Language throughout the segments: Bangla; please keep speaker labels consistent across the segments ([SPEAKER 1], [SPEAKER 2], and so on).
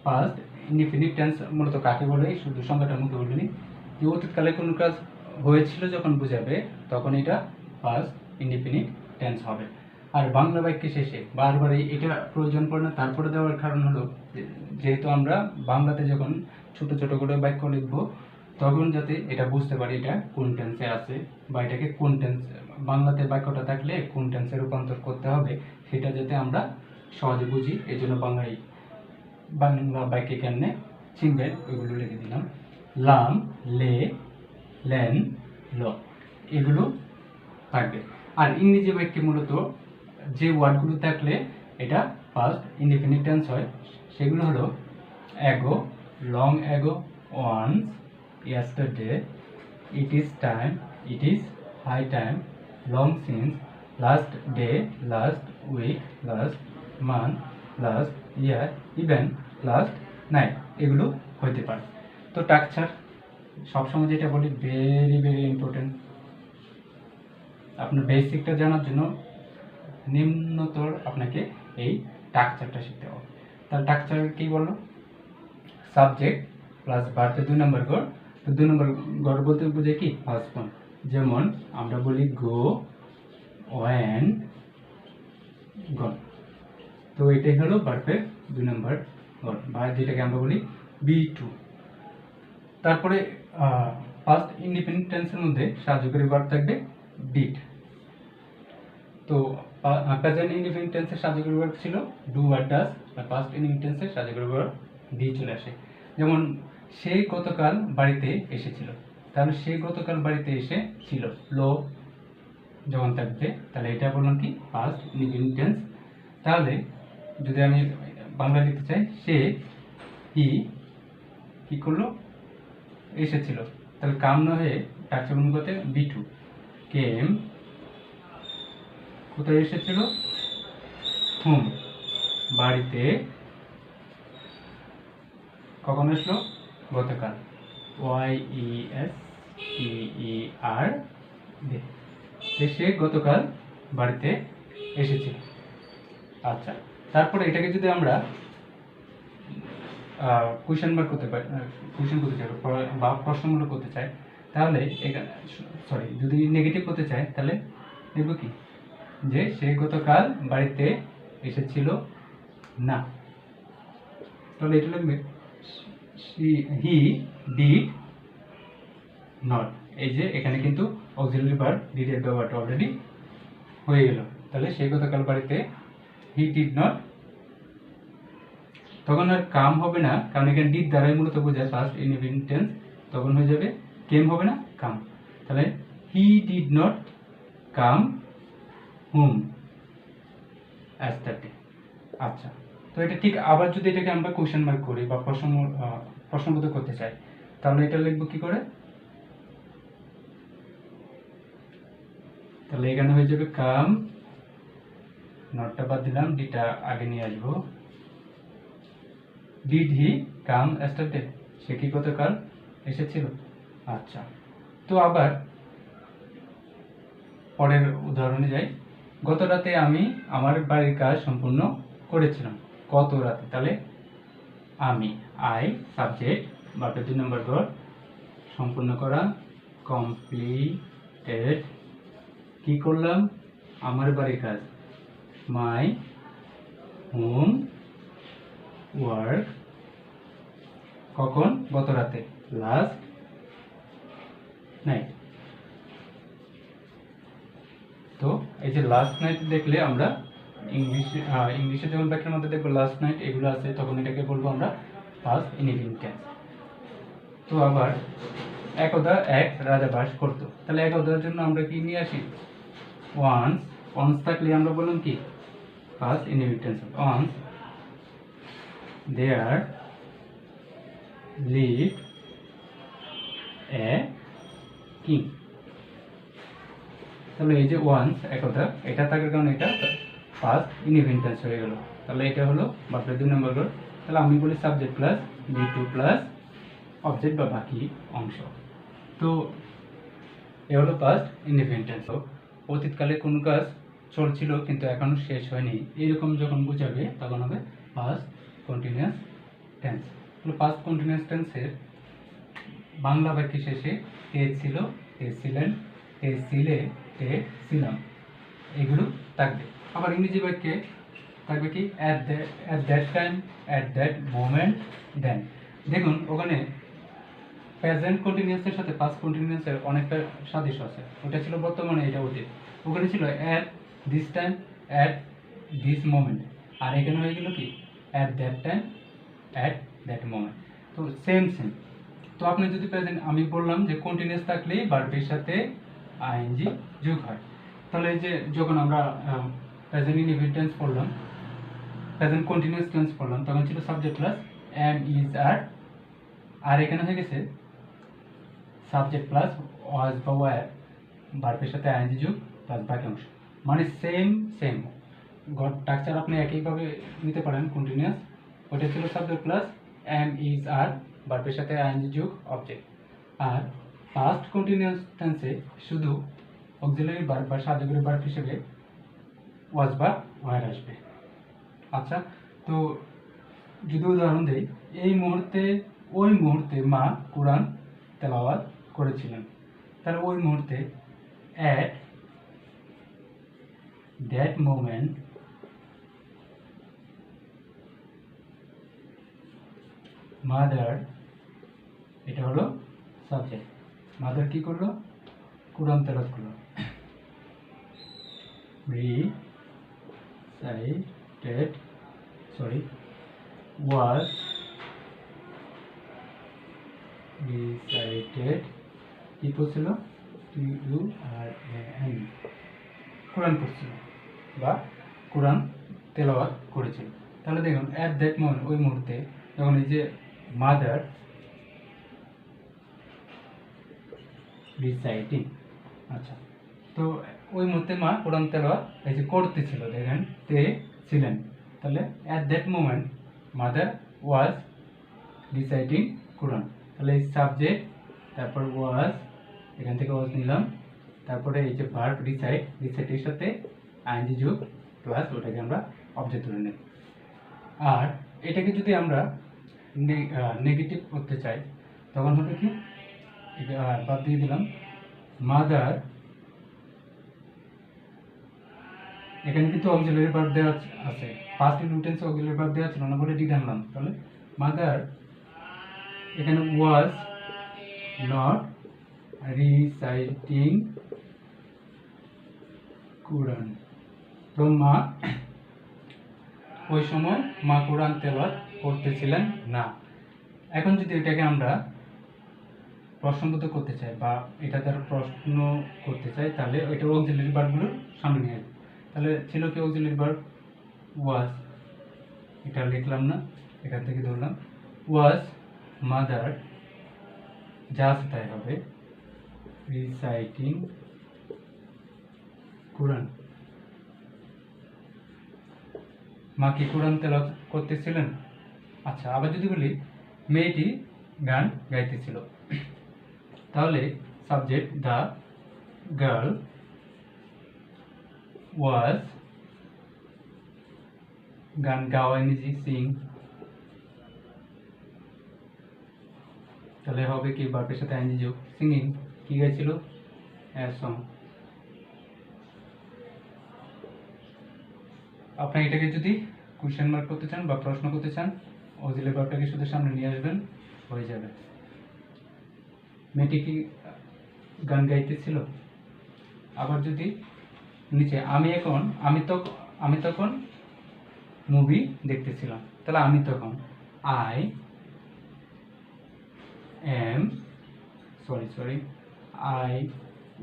[SPEAKER 1] পাস্ট ইনডিফিনিট টেন্স মূলত কাকে বলে শুধু সংজ্ঞাটার মুখে বলিনি, যে অতীতকালে কোনো কাজ হয়েছিল যখন বোঝাবে তখন এটা পাস্ট ইনডিফিনিট টেন্স হবে। আর বাংলা বাক্যে শেষে বারবার এটা প্রয়োজন পড়ে না, তারপরে দেওয়ার কারণ হলো যেহেতু আমরা বাংলাতে যখন ছোট ছোট করে বাক্য লিখবো তখন যাতে এটা বুঝতে পারি এটা কোন টেন্সে আছে বা এটাকে কোন টেন্স, বাংলাতে বাক্যটা থাকলে কোন টেন্সে রূপান্তর করতে হবে সেটা যাতে আমরা সহজে বুঝি, এই জন্য বাংলা বাক্যে কেমনে চিনবেন ওইগুলো লিখে দিলাম। লাম, লে, লেন, ল এগুলো থাকবে। আর ইংরেজি বাক্যে মূলত যে ওয়ার্ডগুলো থাকলে এটা ফার্স্ট ইনডিফিনিট টেন্স হয় সেগুলো হলো ago, long ago, once, yesterday, it is time, it is high time, long since, last day, last week, last month, last year, even last night এগুলো হইতে পারে। তো স্ট্রাকচার সবসময় যেটা বলি ভেরি ভেরি ইম্পর্টেন্ট, আপনার বেসিকটা জানার জন্য নিম্নতর আপনাকে এই স্ট্রাকচারটা শিখতে হবে। তার স্ট্রাকচার কি বললো, সাবজেক্ট প্লাস ভার্বে 2 নম্বর গড়। তো 2 নম্বর গড় বলতে বোঝায় কি ফার্স্ট ফর্ম, যেমন আমরা বলি গো, ওয়েন, গন। তো এটাই হলো ভার্বের 2 নম্বর গড় বা যেটাকে আমরা বলি B2। তারপরে ফার্স্ট ইন্ডিপেন্ডেন্ট টেন্সের মধ্যে সাহায্যকারী ভার্ব থাকবে ডিড। তো প্রেজেন্ট ইন্ডিপেন্ডেন্ট টেন্সের সাহায্যকারী ভার্ব ছিল ডু আর ডাজ, আর ফার্স্ট ইন্ডিপেন্ডেন্ট টেন্সের সাহায্যকারী ভার্ব ডি চলে আসে। যেমন সে গতকাল বাড়িতে এসেছিল, তাহলে সে গতকাল বাড়িতে এসেছিল লো যখন থাকবে তাহলে এটা বললাম কি ফার্স্ট ইন্ডিপেন্ডেন্ট টেন্স। তাহলে যদি আমি বাংলা লিখতে চাই সে কি করলো এসেছিল, তাহলে কাম না হয়ে স্ট্রাকচার অনুপাতে B2 কেম, কোথায় এসেছিল হুম, বাড়িতে, কখন আসলো গতকাল, YESTER, সে গতকাল বাড়িতে এসেছিল। আচ্ছা, তারপরে এটাকে যদি আমরা কোয়েশ্চেন মার্ক করতে পারি, কোয়েশ্চেন করতে চাই বা প্রশ্নমূলক করতে চাই, তাহলে যদি নেগেটিভ করতে চাই তাহলে দেখব কি যে সে গতকাল বাড়িতে এসেছিল না, তাহলে এটা লিখবে হি ডিড নট। এই যে এখানে কিন্তু অক্সিলারি ভার্ব ডিড এর ব্যবহারটা অলরেডি হয়ে গেল, তাহলে সে গতকাল বাড়িতে হি ডিড নট, তখন আর কাম হবে না কারণ এখানে ডিড দ্বারাই মূলত বোঝায় ফার্স্ট ইনডিপেন্ডেন্ট টেন্স, তখন হয়ে যাবে কেম হবে না কাম, তাহলে he did not come hmm yesterday। আচ্ছা, তো এটা ঠিক আবার যদি এটাকে আমরা কোশ্চেন মার্ক করি বা প্রশ্নবোধক করতে চাই তাহলে এটা লিখবো কি করে, তাহলে এখানে হয়ে যাবে কাম, নটটা বাদ দিলাম, ডিটা আগে নিয়ে আসবো, ডিড হি কাম yesterday, সে কি গতকাল এসেছিল। আচ্ছা, তো আবার পরের উদাহরণে যাই, গত রাতে আমি আমার বাড়ির কাজ সম্পূর্ণ করেছিলাম, কত রাতে, তাহলে আমি আই সাবজেক্ট ভার্ব 2 নম্বর গড়, সম্পূর্ণ করা কমপ্লিটেড, কি করলাম আমার বাড়ির কাজ, মাই হোম ওয়ার্ক, কখন গত রাতে, লাস্ট নাইট। তো এই যে লাস্ট নাইট দেখলে আমরা ইংলিশে যখন বাক্যের মধ্যে দেখবো লাস্ট নাইট এগুলো আছে তখন এটাকে বলবো আমরা ফার্স্ট ইনডিপেন্ডেন্ট টেন্স। তো আবার একদা এক রাজা বাস করতো, তাহলে একদার জন্য আমরা কি নিয়ে আসি ওয়ান্স থাকলে আমরা বললাম কি first independent tense, once there lived a king, তাহলে এই যে ওয়ান্স একদা এটা থাকার কারণে এটা ফার্স্ট ইনডিপেন্ডেন্ট টেন্স হয়ে গেল, তাহলে এটা হলো ভার্বের 2 নম্বর গড়। তাহলে আমি বলি subject plus B2 plus object বা বাকি অংশ। তো এ হলো ফার্স্ট ইনডিপেন্ডেন্ট টেন্স। অতীতকালে কোনো কাজ চলছিল কিন্তু এখনো শেষ হয়নি এরকম যখন বোঝাবে তখন হবে ফার্স্ট কন্টিনিউয়াস টেন্স। তাহলে পাস্ট কন্টিনিউয়াস টেন্সের বাংলা বাক্যে শেষে তে ছিল, তে ছিলেন, তে ছিলে, তে ছিলাম এগুলো থাকবে। আবার ইংরেজি বাক্যে থাকবে কি at that time, at that moment, then. দেখুন ওখানে প্রেজেন্ট কন্টিনিউয়াসের সাথে পাস্ট কন্টিনিউয়াসের অনেকটা সাদৃশ্য আছে। ওটা ছিল বর্তমানে, এটা অতীত। ওখানে ছিল at this time, at this moment, আর এখানে হয়ে গেল কি at that time, at that moment. তো সেম। তো আপনি যদি প্রেজেন্ট, আমি বললাম যে কন্টিনিউয়াস থাকলেই ভার্বের সাথে আইএনজি যোগ হয়। তাহলে এই যে যখন আমরা প্রেজেন্ট ইনডিফিনিট টেন্স পড়লাম, প্রেজেন্ট কন্টিনিউয়াস টেন্স পড়লাম, তখন ছিল সাবজেক্ট প্লাস এম ইজ আর, আর এখানে হয়ে গেছে সাবজেক্ট প্লাস ওয়াজ বা ওয়্যার, ভার্বের সাথে আইএনজি যোগ প্লাস বাকি অংশ, মানে সেম স্ট্রাকচার আপনি একইভাবে নিতে পারেন। কন্টিনিউয়াস ওটা ছিল সাবজেক্ট প্লাস এম ইজ আর, ভার্বের সাথে আইএনজি যোগ অবজেক্ট। আর পাস্ট কন্টিনিউয়াস টেন্সে শুধু অক্সিলারি ভার্ব বা সাহায্যকারী ভার্ব হিসেবে ওয়াজ বা ওয়্যার আসবে। আচ্ছা, তো যদি উদাহরণ দেই, এই মুহূর্তে, ওই মুহূর্তে মা কোরআন তেলাওয়াত করেছিলেন, তাহলে ওই মুহূর্তে অ্যাট দ্যাট মোমেন্ট মাদার, এটা হলো সাবজেক্ট, মাদার কি করলো, কোরআন তেলাওয়াত করলো, was recited, কি পড়ছিল, কোরআন পড়ছিল বা কোরআন তেলাওয়াত করেছিল। তাহলে দেখুন অ্যাট দ্যাট মোমেন্ট, ওই মুহূর্তে, যখন এই যে মাদার রিসাইটিং, আচ্ছা, তো ওই মুহূর্তে মা কোরআন তেলাওয়াত এই যে করতেছিল, দেখেন তে ছিলেন, তাহলে at that moment mother was reciting Quran. তাহলে এই সাবজেক্ট, তারপর ওয়াজ, এখান থেকে ওয়াজ নিলাম, তারপরে এই যে ভার্ব রিসাইটের সাথে আইএনজি যোগ প্লাস ওটাকে আমরা অবজেক্ট ধরে নেব। আর এটাকে যদি আমরা নেগেটিভ করতে চাই, তখন হবে কি, বাদ দিয়ে দিলাম মাদার, এখানে কিন্তু অক্সিলারি ভার্ব দেওয়া আছে, পাস্ট ইনটেন্স অক্সিলারি ভার্ব দেওয়া ছিল না বলে ডি আনলাম। তাহলে মাদার, এখানে ওয়াজ নট রিসাইটিং কোরআন, তো মা ওই সময় মা কোরআন তেলাওয়াত করতেছিলেন না। এখন যদি এটাকে আমরা প্রশ্নবোধক করতে চাই বা এটা দ্বারা প্রশ্ন করতে চাই, তাহলে এটা অক্সিলারি ভার্বগুলো সামনে নিয়ে আসবে। তাহলে ছিল কি অক্সিলারি ভার্ব ওয়াজ, এটা লিখলাম না, এখান থেকে ধরলাম ওয়াজ মাদার, যা আছে তাই হবে রিসাইটিং কোরআন, মা কি কোরআন তেলাওয়াত করতেছিলেন। আচ্ছা, আবার যদি বলি মেয়েটি গান গাইতেছিল, তাহলে সাবজেক্ট দ্য গার্ল ওয়াজ, গান গাওয়া ইংরেজি সিং, তাহলে হবে কি ভার্বের সাথে আইএনজি যোগ, সিঙ্গিং, কি গাইছিল, এ সং। আপনি এটাকে যদি কোশ্চেন মার্ক করতে চান বা প্রশ্ন করতে চান, অক্সিলারি ভার্বটাকে শুধু সামনে নিয়ে আসবেন, হয়ে যাবে। মেয়েটি কি গান গাইতেছিল। আবার যদি নিচে আমি তখন মুভি দেখতেছিলাম, তাহলে আমি তখন আই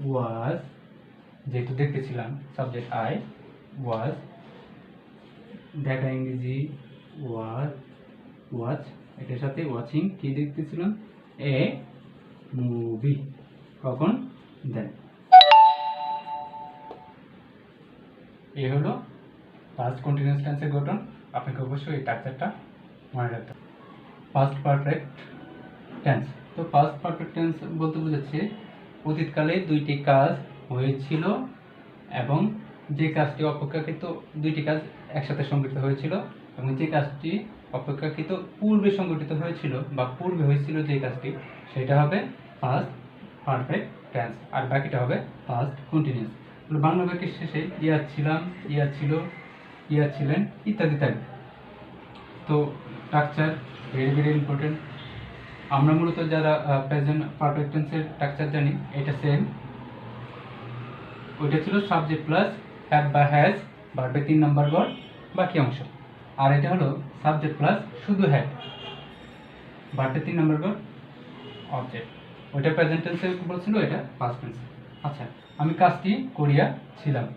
[SPEAKER 1] ওয়াজ, যেহেতু দেখতেছিলাম সাবজেক্ট আই ওয়াজ, দেখা ইংরেজি ওয়াচ, এটার সাথে ওয়াচিং, কি দেখতেছিলাম, এ মুভি, কখন, দেন। এই হলো পাস্ট কন্টিনিউয়াস টেন্সের গঠন। আপনাকে অবশ্যই এই স্ট্রাকচারটা মনে রাখতে হবে। পাস্ট পারফেক্ট টেন্স, তো পাস্ট পারফেক্ট টেন্স বলতে বোঝাচ্ছে অতীতকালে দুইটি কাজ হয়েছিল এবং যে কাজটি অপেক্ষাকৃত দুইটি কাজ একসাথে সংঘটিত হয়েছিল এবং যে কাজটি অপেক্ষাকৃত পূর্বে সংঘটিত হয়েছিল বা পূর্বে হয়েছিল যে কাজটি, সেটা হবে পাস্ট পারফেক্ট টেন্স, আর বাকিটা হবে পাস্ট কন্টিনিউয়াস। বাংলা বাক্যের শেষে ইয়া ছিলাম, ইয়া ছিল, ইয়া ছিলেন ইত্যাদি থাকবে। তো স্ট্রাকচার ভেরি ভেরি ইম্পর্টেন্ট। আমরা মূলত যারা প্রেজেন্ট পারফেক্ট টেন্সের স্ট্রাকচার জানি, এটা সেম। ওইটা ছিল সাবজেক্ট প্লাস হ্যাভ বা হ্যাজ, ভার্বের 3 নম্বর গড় বাকি অংশ। আর এটা হলো সাবজেক্ট প্লাস শুধু হ্যাড, ভার্বের 3 নম্বর গড় অবজেক্ট। ওইটা প্রেজেন্ট টেন্সে বলছিল, এটা পাস্ট টেন্সে। আচ্ছা, আমি কাজটি করিয়া ছিলাম,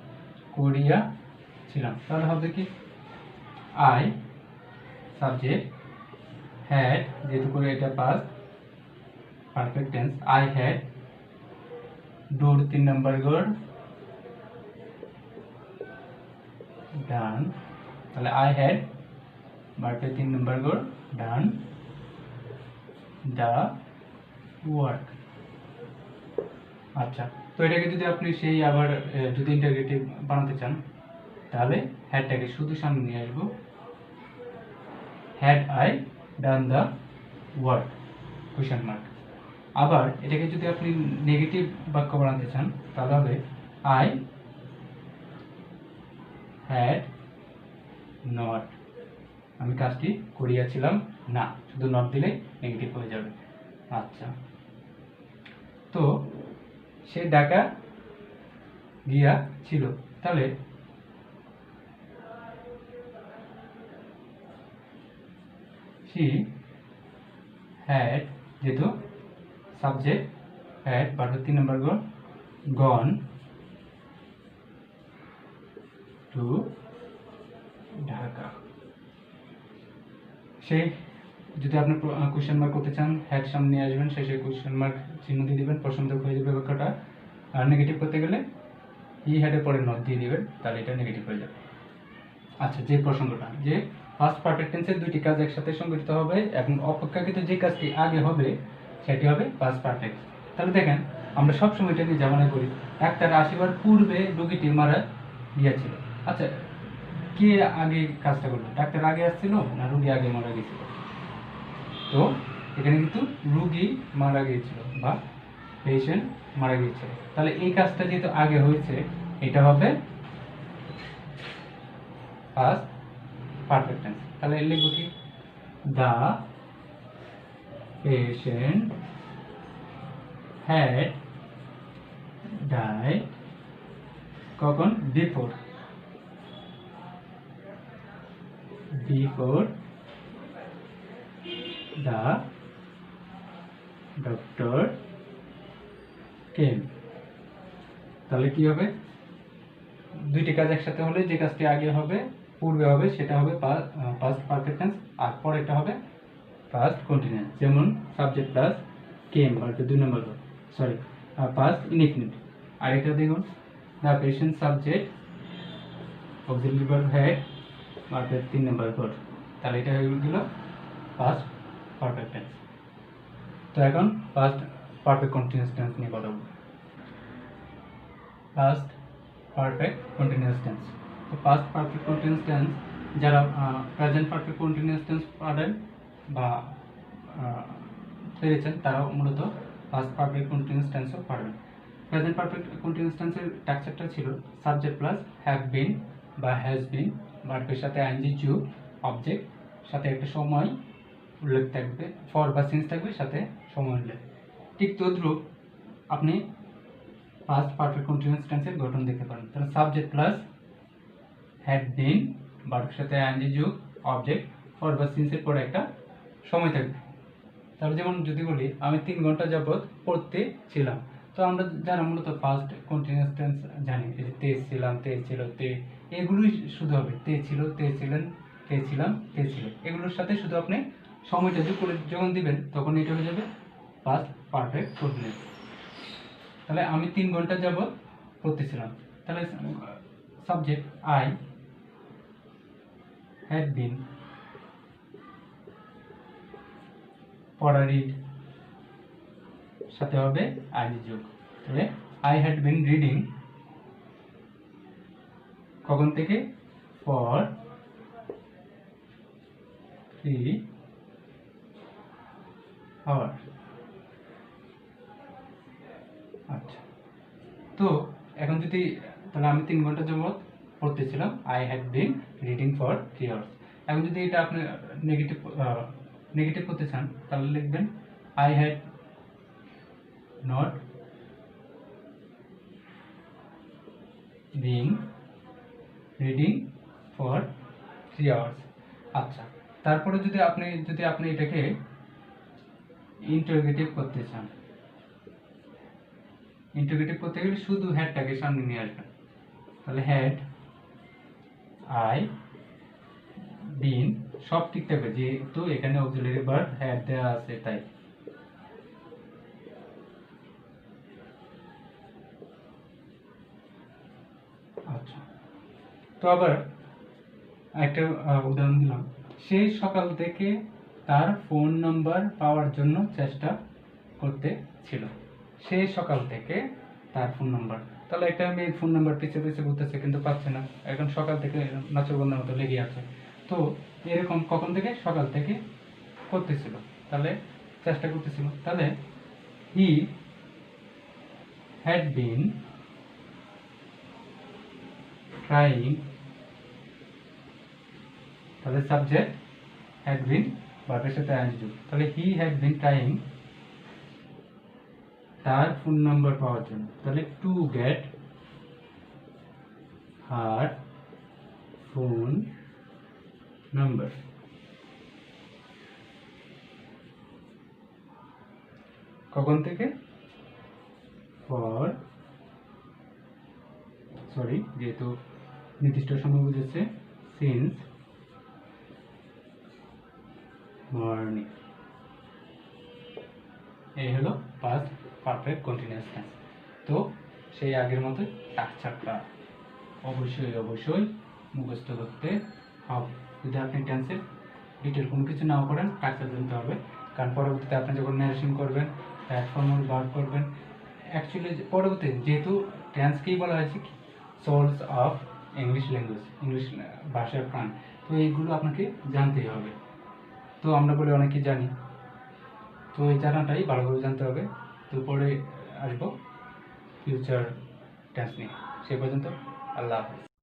[SPEAKER 1] করিয়া ছিলাম, তাহলে হবে কি আই সাবজেক্ট হ্যাড, যেহেতু করে এটা past perfect tense, I had ডুর 3 নম্বর গড় ডান, তাহলে আই হ্যাড ভার্বের 3 নম্বর গড় ডান দ্য ওয়ার্ক। আচ্ছা, তো এটাকে যদি আপনি সেই আবার যদি ইন্টারগ্রেটিভ বানাতে চান, তাহলে হ্যাডটাকে শুধু সামনে নিয়ে আসবো, had I done the work question mark. আবার এটাকে যদি আপনি নেগেটিভ বাক্য বানাতে চান, তাহলে হবে আই হ্যাড নট, আমি কাজটি করিয়াছিলাম না, শুধু নট দিলে নেগেটিভ হয়ে যাবে। আচ্ছা, তো সে ঢাকা গিয়া ছিল, তাহলে she had, যেহেতু সাবজেক্ট had ভার্বের 3 নম্বর গড় gone to ঢাকা। সেই যদি আপনি কোশ্চেন মার্ক করতে চান, হ্যাড সামনে নিয়ে আসবেন, শেষে কোশ্চেন মার্ক চিহ্ন দিয়ে দিবেন, প্রশ্নবোধক হয়ে যাবে বাক্যটা। আর নেগেটিভ করতে গেলে ই হ্যাডের পরে নট দিয়ে দিবেন, তাহলে এটা নেগেটিভ হয়ে যাবে। আচ্ছা, যে প্রসঙ্গটা, যে ফার্স্ট পারফেক্ট টেন্সের দুইটি কাজ একসাথে সংঘটিত হবে এবং অপেক্ষাকৃত যে কাজটি আগে হবে সেটি হবে পাস্ট পারফেক্ট। তাহলে দেখেন, আমরা সবসময় এটা নিয়ে জামানা করি, ডাক্তার আসিবার পূর্বে রোগীটি মারা গিয়েছিল। আচ্ছা, কে আগে কাজটা করলো? ডাক্তার আগে আসছিল না রোগী আগে মারা গিয়েছিল? তো এখানে কিন্তু রোগী মারা গিয়েছিল বা পেশেন্ট মারা গিয়েছিল, তাহলে এই কাজটা যেহেতু আগে হয়েছে, এটা হবে পাস্ট পারফেক্ট টেন্স। তাহলে লিখব কি, দ্য পেশেন্ট হ্যাড ডাইড, কখন? Before, before the doctor came. তাহলে কি হবে, দুইটি কাজ একসাথে হলে যে কাজটি আগে হবে পূর্বে হবে সেটা হবে পাস্ট পারফেক্ট টেন্স, আর পরেরটা হবে পাস্ট কন্টিনিউয়াস। যেমন সাবজেক্ট প্লাস কেম ভার্বের 2 নম্বর গড়, সরি পাস্ট ইনডিফিনিট। আর এটা দেখুন, the patient subject auxiliary verb had ভার্বের 3 নম্বর গড়, তাহলে এটা হয়ে গেল পাস্ট পারফেক্ট টেন্স। তো এখন পাস্ট পারফেক্ট কন্টিনিউয়াস টেন্স নিয়ে কথা বলবো। Past perfect continuous tense. তো পাস্ট পারফেক্ট কন্টিনিউয়াস টেন্স যারা প্রেজেন্ট পারফেক্ট কন্টিনিউয়াস টেন্স পারেন বা পেরেছেন, তারাও মূলত পাস্ট পারফেক্ট কন্টিনিউয়াস টেন্সও পারবেন। প্রেজেন্ট পারফেক্ট কন্টিনিউয়াস টেন্সের স্ট্রাকচারটা ছিল সাবজেক্ট প্লাস হ্যাভ বিন বা হ্যাজ বিন, ভার্বের সাথে আইএনজি যুগ, অবজেক্ট, সাথে একটা সময় উল্লেখ থাকবে, ফর বা সিন্স থাকবে, সাথে সময় উল্লেখ। ঠিক তদ্রূপ আপনি পাস্ট পারফেক্ট কন্টিনিউয়াস টেন্সের গঠন দেখতে পারেন। তাহলে সাবজেক্ট প্লাস হ্যাড বিন, ভার্বের সাথে আইএনজি যুগ, অবজেক্ট, ফর বা সিন্সের পরে একটা সময় থাকবে। তাহলে যেমন যদি বলি আমি 3 ঘন্টা যাবত পড়তে ছিলাম, তো আমরা যারা মূলত ফার্স্ট কন্টিনিউয়াস টেন্স জানি, এই যে তে ছিলাম, তে ছিল, তে, এগুলোই শুধু হবে, তে ছিল, তে ছিলেন, তে ছিলাম, তে ছিল, এগুলোর সাথে শুধু আপনি সময়টা যোগ করে যখন দিবেন তখন এটা হয়ে যাবে পাস্ট পারফেক্ট কন্টিনিউয়াস। তাহলে আমি 3 ঘন্টা যাবত পড়তেছিলাম, তাহলে সাবজেক্ট আই হ্যাড বিন, পড়া রিড, সাথে হবে আইনি যোগ। তাহলে আই হ্যাড বিন রিডিং, কখন থেকে? For 3 hours। আচ্ছা, তো এখন যদি তাহলে আমি 3 ঘন্টা যাবত পড়তেছিলাম, I had been reading for 3 hours। এখন যদি এটা আপনি নেগেটিভ করতে চান তাহলে লিখবেন I had not been reading for 3 hours। আচ্ছা, তারপরে যদি আপনি এটাকে ইন্টারোগেটিভ করতে চান, ইন্টারোগেটিভ করতে গেলে শুধু হ্যাডটাকে সামনে নিয়ে আসবেন। তাহলে হ্যাড আই বিন, সব ঠিক থাকবে যেহেতু এখানে অক্সিলারি ভার্ব হ্যাড দেওয়া আছে তাই। আচ্ছা, তো আবার একটা উদাহরণ দিলাম, সে সকাল থেকে তার ফোন নাম্বার পাওয়ার জন্য চেষ্টা করতেছিল। সে সকাল থেকে তার ফোন নাম্বার, তাহলে একটা মেয়ে ফোন নাম্বার পিছে পিছে ঘুরতেছে কিন্তু পাচ্ছে না, এখন সকাল থেকে নাচরবন্ধার মতো লেগে আছে। তো এরকম কখন থেকে? সকাল থেকে করতেছিল, তাহলে চেষ্টা করতেছিল। তাহলে হি হ্যাড বিন ট্রাইং, তাহলে সাবজেক্ট হ্যাড বিন ভার্বের সাথে আইএনজি যুক্ত, তাহলে হি হ্যাড বিন ট্রাইং তার ফোন নাম্বার পাওয়ার জন্য, তাহলে to get her phone number. কখন থেকে? যেহেতু নির্দিষ্ট সময় বুঝেছে, সিন্স মর্নিং। এই হলো পাস্ট পারফেক্ট কন্টিনিউয়াস টেন্স। তো সেই আগের মতো স্ট্রাকচারটা অবশ্যই মুখস্থ করতে হবে। যদি আপনি টেন্সের ডিটেল কোনো কিছু নাও করেন, স্ট্রাকচার জানতে হবে, কারণ পরবর্তীতে আপনি যখন ন্যারেশন করবেন, ফর্মাল ভার্ব করবেন, অ্যাকচুয়ালি পরবর্তী যেহেতু টেন্সকেই বলা হয়েছে source of English language, English ভাষার প্রাণ, তো এইগুলো আপনাকে জানতেই হবে। তো আমরা বলে অনেকেই জানি, তো এই জানাটাই ভালোভাবে জানতে হবে। তো পরে আসবো ফিউচার টেন্স নিয়ে, সে পর্যন্ত আল্লাহ হাফেজ।